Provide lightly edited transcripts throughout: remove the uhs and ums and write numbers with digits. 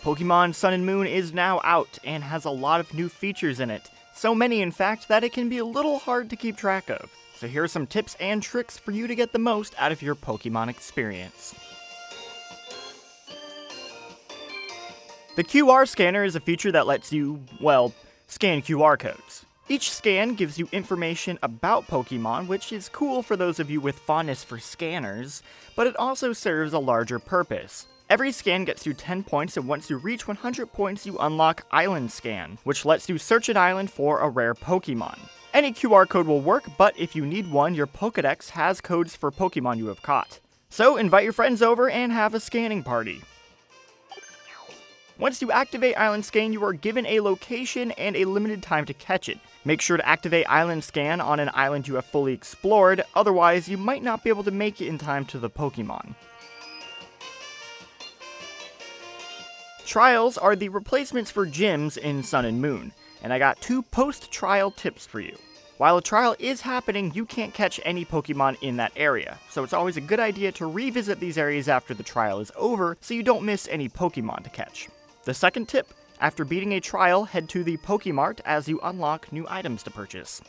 Pokémon Sun and Moon is now out and has a lot of new features in it. So many, in fact, that it can be a little hard to keep track of. So here are some tips and tricks for you to get the most out of your Pokémon experience. The QR scanner is a feature that lets you, well, scan QR codes. Each scan gives you information about Pokémon, which is cool for those of you with fondness for scanners, but it also serves a larger purpose. Every scan gets you 10 points, and once you reach 100 points, you unlock Island Scan, which lets you search an island for a rare Pokémon. Any QR code will work, but if you need one, your Pokédex has codes for Pokémon you have caught. So invite your friends over and have a scanning party. Once you activate Island Scan, you are given a location and a limited time to catch it. Make sure to activate Island Scan on an island you have fully explored, otherwise you might not be able to make it in time to the Pokémon. Trials are the replacements for gyms in Sun and Moon, and I got 2 post-trial tips for you. While a trial is happening, you can't catch any Pokémon in that area, so it's always a good idea to revisit these areas after the trial is over so you don't miss any Pokémon to catch. The second tip, after beating a trial, head to the Pokémart as you unlock new items to purchase.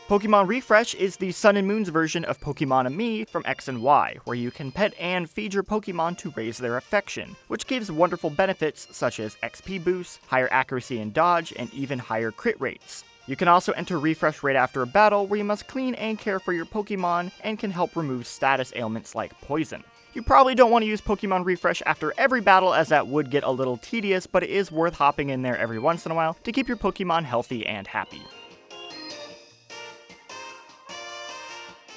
Pokémon Refresh is the Sun and Moon's version of Pokémon from X and Y, where you can pet and feed your Pokémon to raise their affection, which gives wonderful benefits such as XP boosts, higher accuracy and dodge, and even higher crit rates. You can also enter Refresh right after a battle, where you must clean and care for your Pokémon, and can help remove status ailments like poison. You probably don't want to use Pokémon Refresh after every battle, as that would get a little tedious, but it is worth hopping in there every once in a while to keep your Pokémon healthy and happy.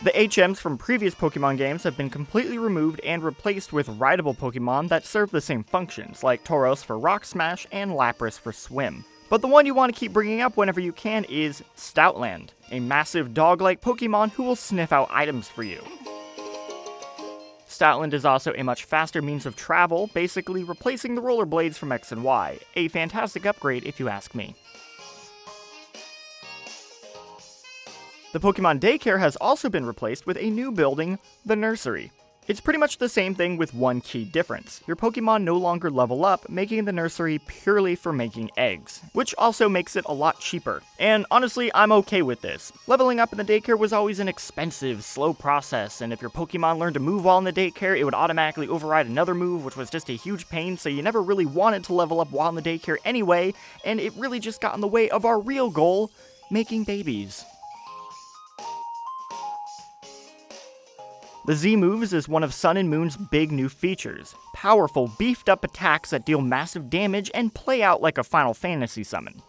The HMs from previous Pokémon games have been completely removed and replaced with rideable Pokémon that serve the same functions, like Tauros for Rock Smash and Lapras for Swim. But the one you want to keep bringing up whenever you can is STOUTLAND, a massive dog-like Pokémon who will sniff out items for you. STOUTLAND is also a much faster means of travel, basically replacing the rollerblades from X and Y, a fantastic upgrade if you ask me. The Pokémon Daycare has also been replaced with a new building, the Nursery. It's pretty much the same thing with one key difference. Your Pokémon no longer level up, making the nursery purely for making eggs, which also makes it a lot cheaper. And honestly, I'm okay with this. Leveling up in the daycare was always an expensive, slow process, and if your Pokémon learned to move while in the daycare, it would automatically override another move, which was just a huge pain, so you never really wanted to level up while in the daycare anyway, and it really just got in the way of our real goal, making babies. The Z-Moves is one of Sun and Moon's big new features. Powerful, beefed up attacks that deal massive damage and play out like a Final Fantasy summon.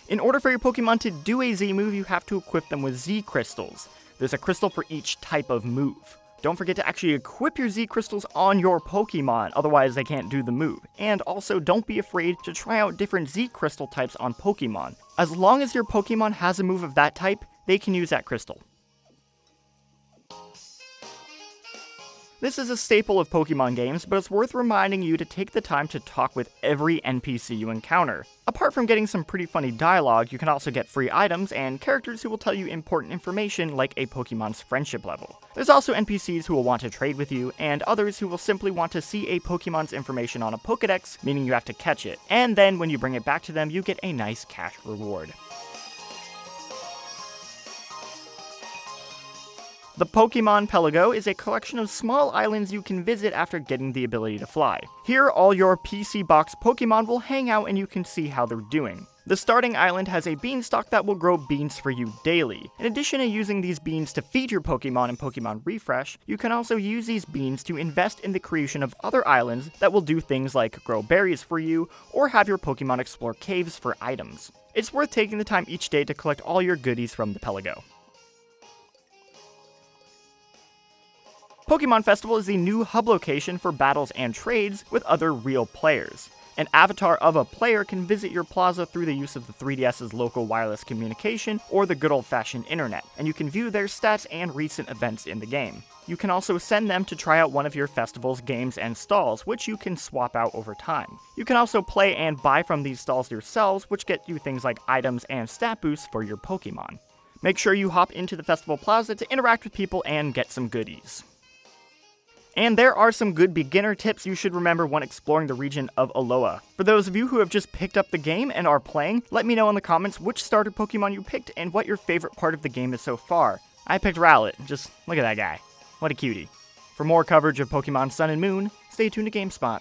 In order for your Pokémon to do a Z-move, you have to equip them with Z-Crystals. There's a crystal for each type of move. Don't forget to actually equip your Z-Crystals on your Pokémon, otherwise they can't do the move. And also, don't be afraid to try out different Z-Crystal types on Pokémon. As long as your Pokémon has a move of that type, they can use that crystal. This is a staple of Pokémon games, but it's worth reminding you to take the time to talk with every NPC you encounter. Apart from getting some pretty funny dialogue, you can also get free items and characters who will tell you important information like a Pokémon's friendship level. There's also NPCs who will want to trade with you, and others who will simply want to see a Pokémon's information on a Pokédex, meaning you have to catch it, and then when you bring it back to them, you get a nice cash reward. The Pokémon PELAGO is a collection of small islands you can visit after getting the ability to fly. Here, all your PC box Pokémon will hang out and you can see how they're doing. The starting island has a beanstalk that will grow beans for you daily. In addition to using these beans to feed your Pokémon in Pokémon Refresh, you can also use these beans to invest in the creation of other islands that will do things like grow berries for you, or have your Pokémon explore caves for items. It's worth taking the time each day to collect all your goodies from the PELAGO. Pokémon Festival is the new hub location for battles and trades with other real players. An avatar of a player can visit your plaza through the use of the 3DS's local wireless communication or the good old-fashioned internet, and you can view their stats and recent events in the game. You can also send them to try out one of your festival's games and stalls, which you can swap out over time. You can also play and buy from these stalls yourselves, which get you things like items and stat boosts for your Pokemon. Make sure you hop into the festival plaza to interact with people and get some goodies. And there are some good beginner tips you should remember when exploring the region of Alola. For those of you who have just picked up the game and are playing, let me know in the comments which starter Pokemon you picked and what your favorite part of the game is so far. I picked Rowlet, just look at that guy. What a cutie. For more coverage of Pokemon Sun and Moon, stay tuned to GameSpot.